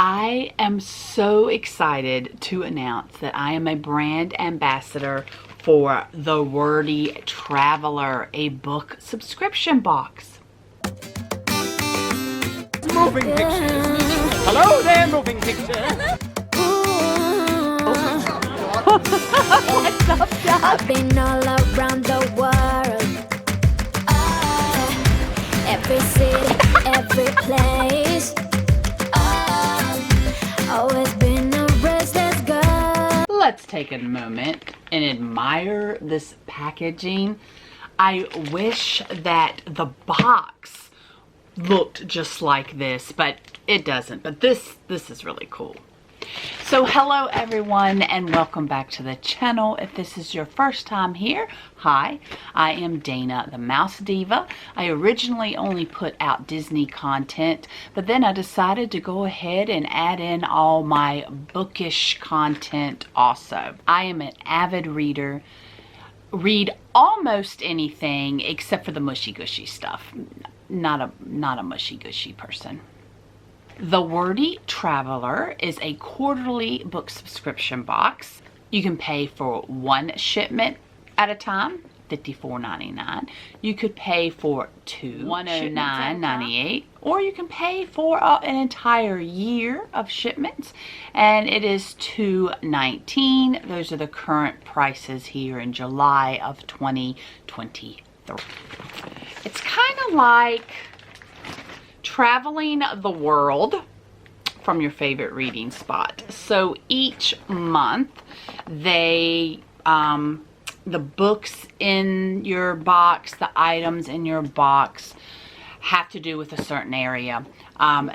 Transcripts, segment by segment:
I am so excited to announce that I am a brand ambassador for the Wordy Traveler, a book subscription box. Moving pictures. Hello there, moving pictures. What's up, Doc? I've been all around the world. Every city, every place. Always been a restless girl. Let's take a moment and admire this packaging. I wish that the box looked just like this, but it doesn't. But this is really cool. So hello everyone and welcome back to the channel. If this is your first time here, hi, I am Dana the Mouse Diva. I originally only put out Disney content, but then I decided to go ahead and add in all my bookish content also. I am an avid reader, read almost anything except for the mushy gushy stuff. Not a mushy gushy person. The Wordy Traveler is a quarterly book subscription box. You can pay for one shipment at a time, $54.99. You could pay for two, $109.98, or you can pay for an entire year of shipments, and it is $219. Those are the current prices here in July of 2023. It's kind of like traveling the world from your favorite reading spot. So each month they the books in your box, the items in your box have to do with a certain area.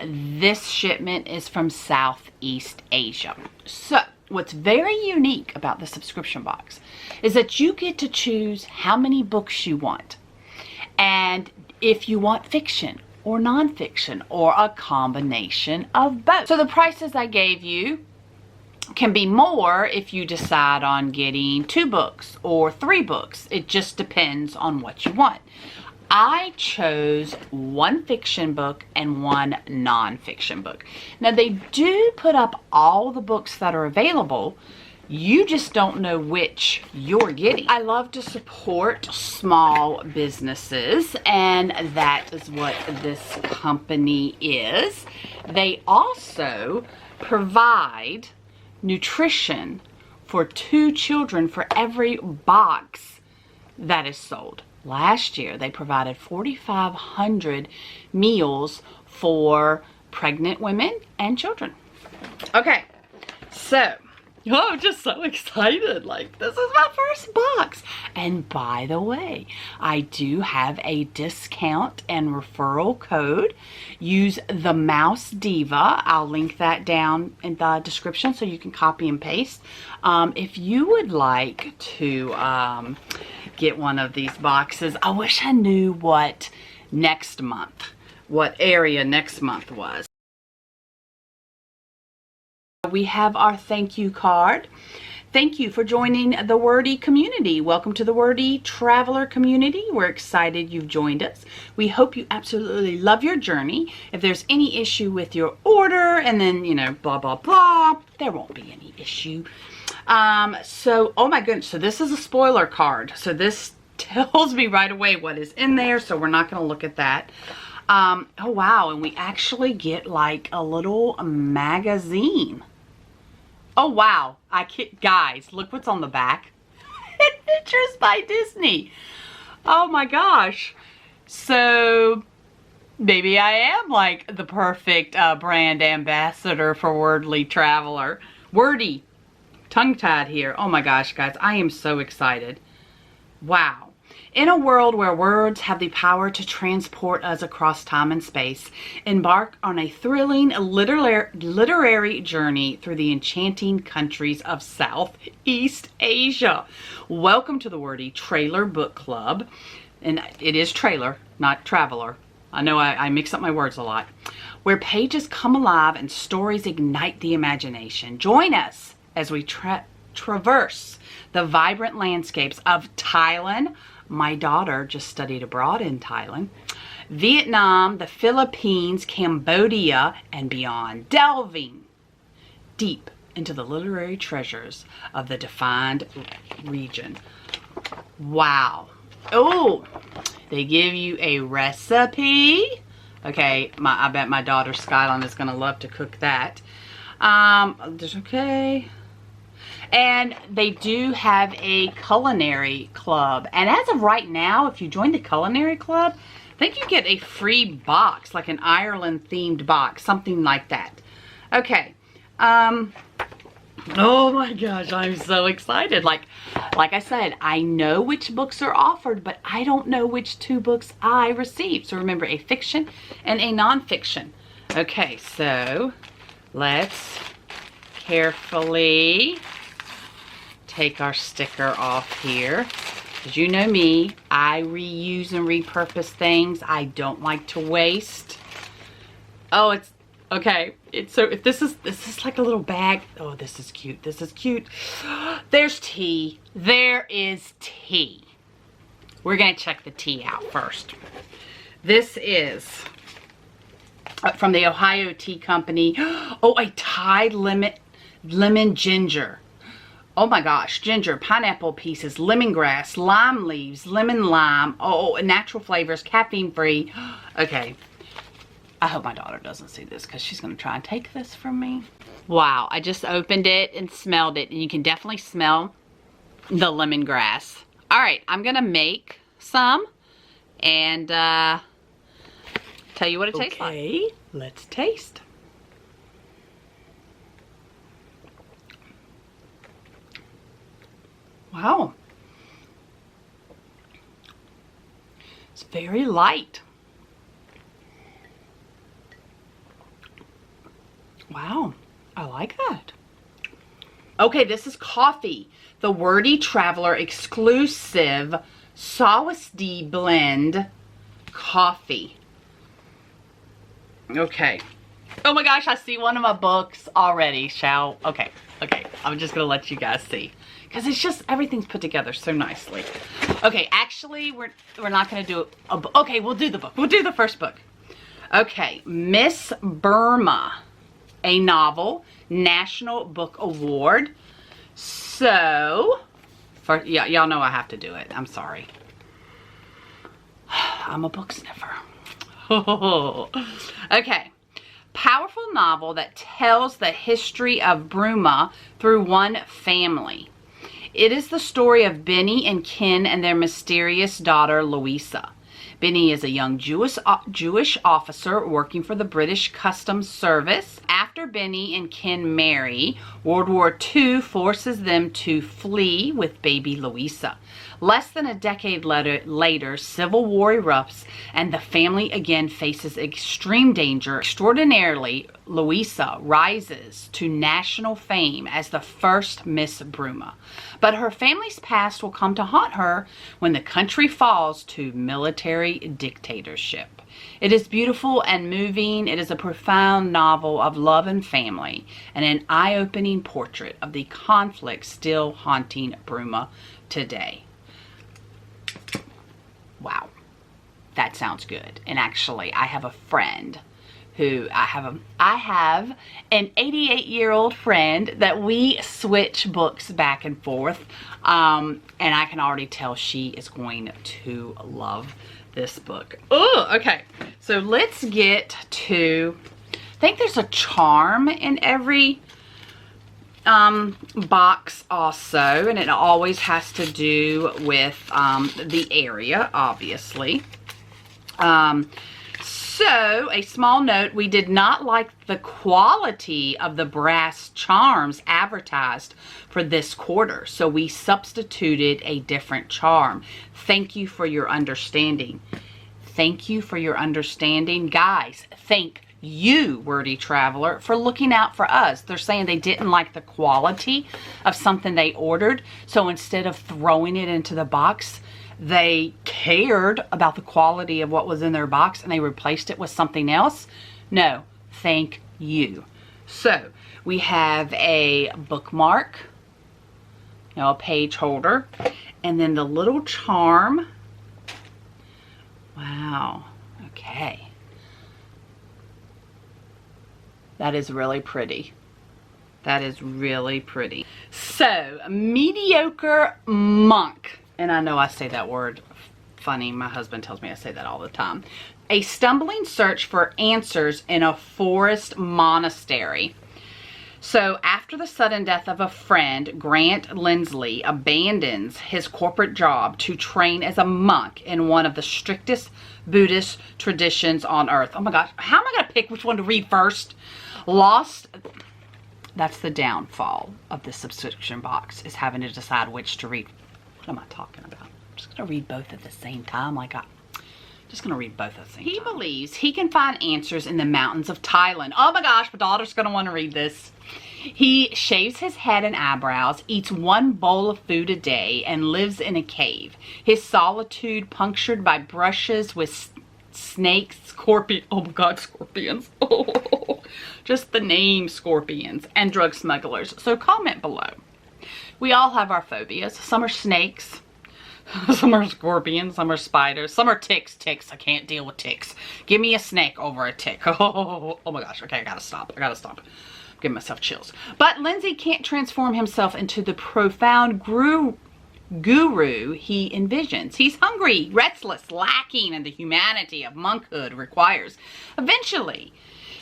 This shipment is from Southeast Asia. So what's very unique about the subscription box is that you get to choose how many books you want, and if you want fiction or nonfiction, or a combination of both. So the prices I gave you can be more if you decide on getting 2 books or 3 books. It just depends on what you want. I chose 1 fiction book and 1 nonfiction book. Now they do put up all the books that are available. You just don't know which you're getting. I love to support small businesses, and that is what this company is. They also provide nutrition for 2 children for every box that is sold. Last year, they provided 4,500 meals for pregnant women and children. Okay, so oh, I'm just so excited. Like, this is my first box. And by the way, I do have a discount and referral code. Use the Mouse Diva. I'll link that down in the description so you can copy and paste. If you would like to get one of these boxes, I wish I knew what area next month was. We have our thank you card. Thank you for joining the Wordy community. Welcome to the Wordy Traveler community. We're excited you've joined us. We hope you absolutely love your journey. If there's any issue with your order and then, you know, blah, blah, blah, there won't be any issue. So, oh my goodness. So this is a spoiler card. So this tells me right away what is in there. So we're not going to look at that. Oh wow. And we actually get like a little magazine. Oh wow, guys, look what's on the back. Adventures by Disney. Oh my gosh. So maybe I am like the perfect brand ambassador for Wordy Traveler. Wordy, tongue-tied here. Oh my gosh, guys, I am so excited. Wow. In a world where words have the power to transport us across time and space, embark on a thrilling literary journey through the enchanting countries of Southeast Asia. Welcome to the Wordy Trailer Book Club. And it is trailer, not traveler. I know I mix up my words a lot. Where pages come alive and stories ignite the imagination. Join us as we traverse the vibrant landscapes of Thailand. My daughter just studied abroad in Thailand. Vietnam, the Philippines, Cambodia, and beyond, delving deep into the literary treasures of the defined region. Wow. Oh, they give you a recipe. Okay, I bet my daughter Skyline is going to love to cook that. Okay. And they do have a culinary club. And as of right now, if you join the culinary club, I think you get a free box, like an Ireland themed box, something like that. Okay. Oh my gosh, I'm so excited. Like I said, I know which books are offered, but I don't know which 2 books I received. So remember, a fiction and a nonfiction. Okay, so let's carefully take our sticker off here. As you know me, I reuse and repurpose things. I don't like to waste. Oh, it's okay. So if this is like a little bag. Oh, this is cute. This is cute. There's tea. There is tea. We're gonna check the tea out first. This is from the Ohio Tea Company. Oh, a Thai lemon ginger. Oh my gosh, ginger, pineapple pieces, lemongrass, lime leaves, lemon lime. Oh, natural flavors, caffeine free. Okay. I hope my daughter doesn't see this because she's going to try and take this from me. Wow, I just opened it and smelled it, and you can definitely smell the lemongrass. All right, I'm going to make some and tell you what it tastes like. Okay, let's taste. Wow. It's very light. Wow, I like that. Okay, this is coffee. The Wordy Traveler exclusive Sauce blend coffee. Okay. Oh my gosh, I see one of my books already. Okay, I'm just gonna let you guys see. Because it's just, everything's put together so nicely. Okay, actually, we're not gonna do a book. Okay, we'll do the book. We'll do the first book. Okay, Miss Burma. A novel, National Book Award. So, y'all know I have to do it. I'm sorry. I'm a book sniffer. Okay. Powerful novel that tells the history of Burma through one family. It is the story of Benny and Ken and their mysterious daughter, Louisa. Benny is a young Jewish officer working for the British Customs Service. After Benny and Ken marry, World War II forces them to flee with baby Louisa. Less than a decade later, civil war erupts and the family again faces extreme danger. Extraordinarily, Louisa rises to national fame as the first Miss Burma. But her family's past will come to haunt her when the country falls to military dictatorship. It is beautiful and moving. It is a profound novel of love and family and an eye-opening portrait of the conflict still haunting Burma today. Wow, that sounds good. And actually, I have a friend who I have an 88-year-old friend that we switch books back and forth, and I can already tell she is going to love this book. Oh, okay. So let's get to, I think there's a charm in every box also, and it always has to do with the area, obviously. So, a small note, we did not like the quality of the brass charms advertised for this quarter, so we substituted a different charm. Thank you for your understanding. Thank you for your understanding. Guys, thank you, Wordy Traveler, for looking out for us. They're saying they didn't like the quality of something they ordered, so instead of throwing it into the box, they cared about the quality of what was in their box and they replaced it with something else. No, thank you. So we have a bookmark, a page holder, and then the little charm. Wow. Okay. That is really pretty. That is really pretty. So, mediocre monk. And I know I say that word funny. My husband tells me I say that all the time. A stumbling search for answers in a forest monastery. So, after the sudden death of a friend, Grant Lindsley abandons his corporate job to train as a monk in one of the strictest Buddhist traditions on earth. Oh my gosh, how am I going to pick which one to read first? Lost. That's the downfall of the subscription box, is having to decide which to read. What am I talking about? I'm just going to read both at the same time. Just going to read both at the same time. He believes he can find answers in the mountains of Thailand. Oh my gosh, my daughter's going to want to read this. He shaves his head and eyebrows, eats one bowl of food a day, and lives in a cave. His solitude punctured by brushes with snakes, scorpions. Oh my God, scorpions. Oh, just the name scorpions, and drug smugglers. So comment below. We all have our phobias. Some are snakes. Some are scorpions, some are spiders, some are ticks. Ticks, I can't deal with ticks. Give me a snake over a tick. Oh my gosh, okay, I gotta stop. I'm giving myself chills. But Lindsay can't transform himself into the profound guru he envisions. He's hungry, restless, lacking in the humanity of monkhood requires. Eventually,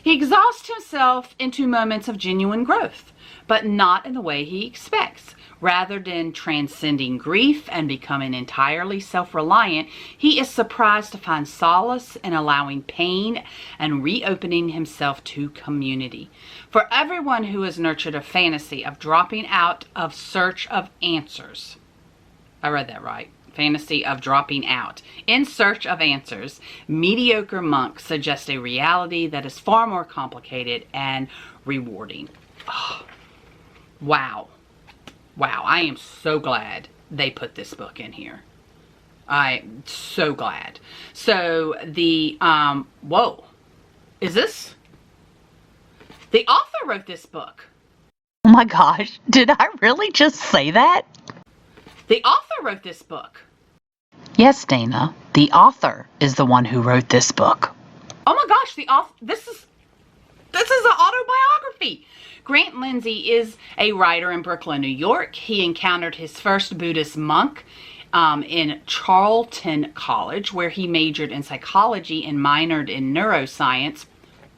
he exhausts himself into moments of genuine growth, but not in the way he expects. Rather than transcending grief and becoming entirely self-reliant, he is surprised to find solace in allowing pain and reopening himself to community. For everyone who has nurtured a fantasy of dropping out of search of answers, I read that right. Fantasy of dropping out in search of answers, mediocre monks suggest a reality that is far more complicated and rewarding. Oh, wow. Wow, I am so glad they put this book in here. I'm so glad. So the, whoa, is this? The author wrote this book. Oh my gosh, did I really just say that? The author wrote this book. Yes, Dana, the author is the one who wrote this book. Oh my gosh, the author, this is an autobiography. Grant Lindsay is a writer in Brooklyn, New York. He encountered his first Buddhist monk in Charlton College, where he majored in psychology and minored in neuroscience.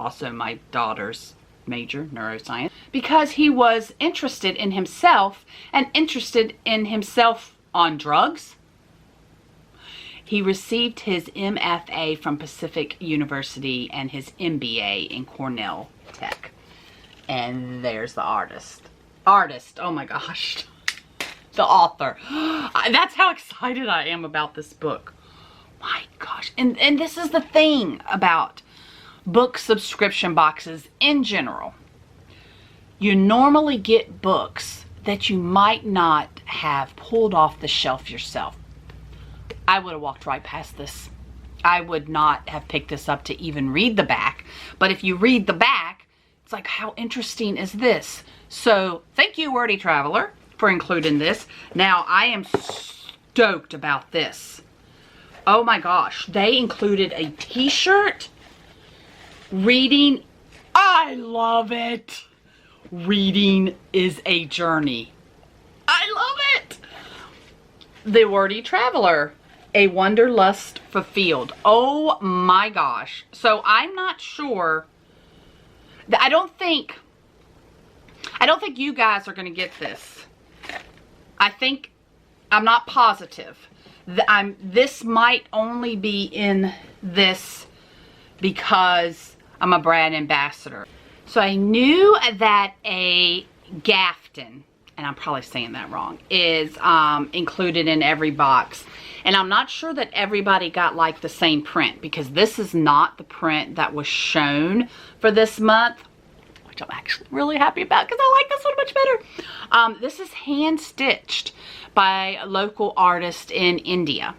Also my daughter's major, neuroscience. Because he was interested in himself and interested in himself on drugs. He received his MFA from Pacific University and his MBA in Cornell Tech. And there's the artist. Oh my gosh. The author. That's how excited I am about this book. My gosh. And this is the thing about book subscription boxes in general. You normally get books that you might not have pulled off the shelf yourself. I would have walked right past this. I would not have picked this up to even read the back. But if you read the back, it's like, how interesting is this? So thank you, Wordy Traveler, for including this. Now, I am stoked about this. Oh my gosh. They included a t-shirt. Reading. I love it. Reading is a journey. I love it. The Wordy Traveler. A Wanderlust Fulfilled. Oh my gosh. So I'm not sure. I don't think you guys are going to get this. I'm not positive. This might only be in this because I'm a brand ambassador. So I knew that a Gafton, and I'm probably saying that wrong, is included in every box. And I'm not sure that everybody got like the same print, because this is not the print that was shown for this month, which I'm actually really happy about because I like this one much better. This is hand stitched by a local artist in India.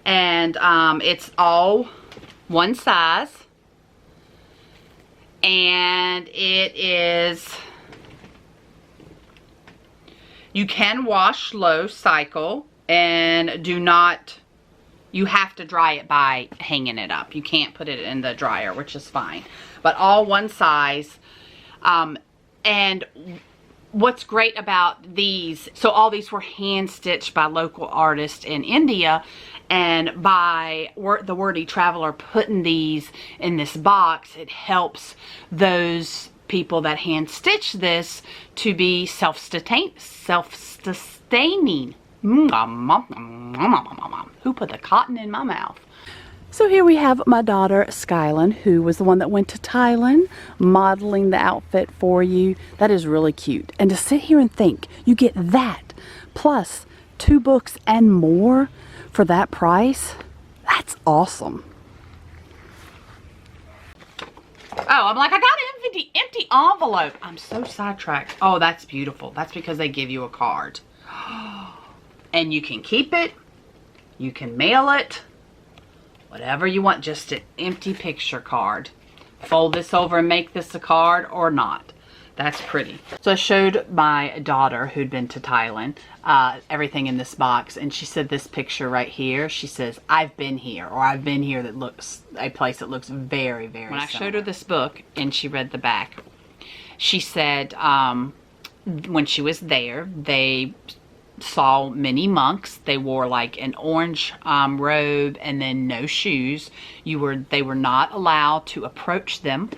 And it's all one size. And it is, you can wash, slow, cycle, and do not You have to dry it by hanging it up. You can't put it in the dryer, which is fine. But all one size. And what's great about these, so all these were hand stitched by local artists in India, and by the Wordy Traveler putting these in this box, it helps those people that hand stitch this to be self-sustaining. Who put the cotton in my mouth? So here we have my daughter Skylin, who was the one that went to Thailand, modeling the outfit for you. That is really cute. And to sit here and think you get that plus 2 books and more for that price, that's awesome. Oh, I'm like, I got an empty envelope. I'm so sidetracked. Oh, that's beautiful. That's because they give you a card. And you can keep it. You can mail it. Whatever you want, just an empty picture card. Fold this over and make this a card or not. That's pretty. So I showed my daughter who'd been to Thailand everything in this box, and she said this picture right here, she says, I've been here, or I've been here, that looks, a place that looks very, very similar. When I showed her this book and she read the back, she said when she was there, they saw many monks. They wore like an orange robe and then no shoes. They were not allowed to approach them.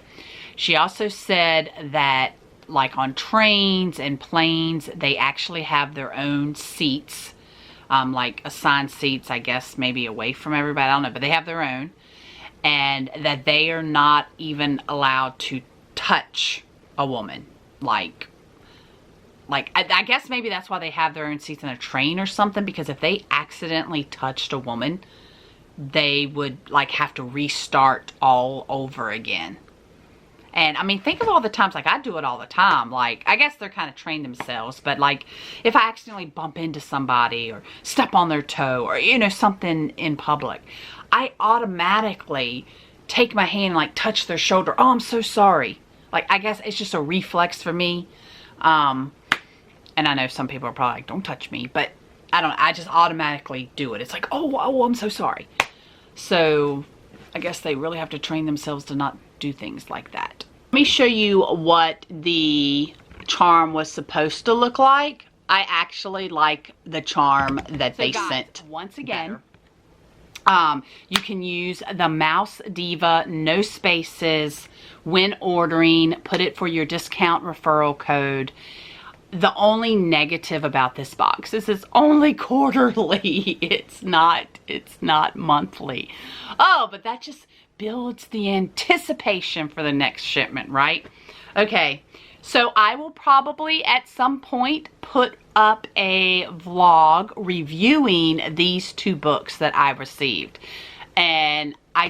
She also said that like on trains and planes, they actually have their own seats, like assigned seats, I guess maybe away from everybody, I don't know, but they have their own, and that they are not even allowed to touch a woman. Like I guess maybe that's why they have their own seats in a train or something, because if they accidentally touched a woman, they would like have to restart all over again. And I mean, think of all the times, like I do it all the time. Like, I guess they're kind of trained themselves, but like if I accidentally bump into somebody or step on their toe or, you know, something in public, I automatically take my hand and like touch their shoulder. Oh, I'm so sorry. Like, I guess it's just a reflex for me. And I know some people are probably like, don't touch me, but I don't know. I just automatically do it. It's like, oh, I'm so sorry. So I guess they really have to train themselves to not do things like that. Let me show you what the charm was supposed to look like. I actually like the charm that they sent. Once again, you can use the Mouse Diva, no spaces, when ordering. Put it for your discount referral code. The only negative about this box is it's only quarterly. It's not monthly. Oh, but that just builds the anticipation for the next shipment, right? Okay, so I will probably at some point put up a vlog reviewing these 2 books that I received. And I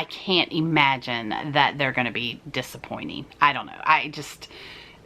can't imagine that they're going to be disappointing. I don't know.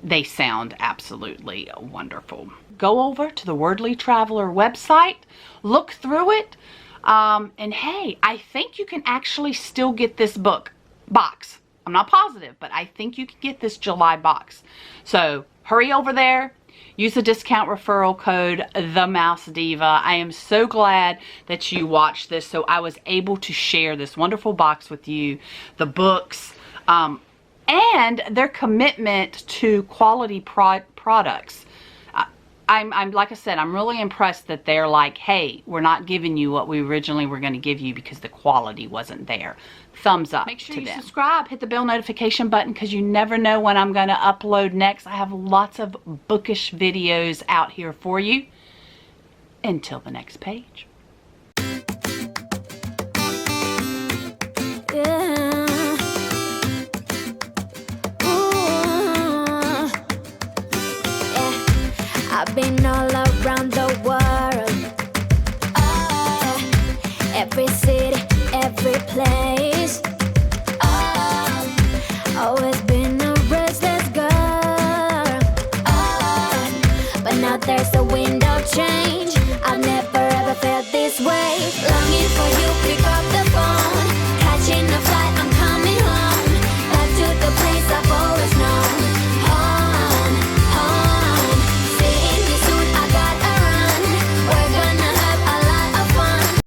They sound absolutely wonderful. Go over to the Wordy Traveler website, look through it, and hey, I think you can actually still get this box. I'm not positive, but I think you can get this July box. So hurry over there. Use the discount referral code, The Mouse Diva. I am so glad that you watched this, so I was able to share this wonderful box with you, the books, and their commitment to quality products. I'm like I said, I'm really impressed that they're like, hey, we're not giving you what we originally were going to give you because the quality wasn't there. Thumbs up. Make sure you subscribe, hit the bell notification button, because you never know when I'm going to upload next. I have lots of bookish videos out here for you. Until the next page. I've been all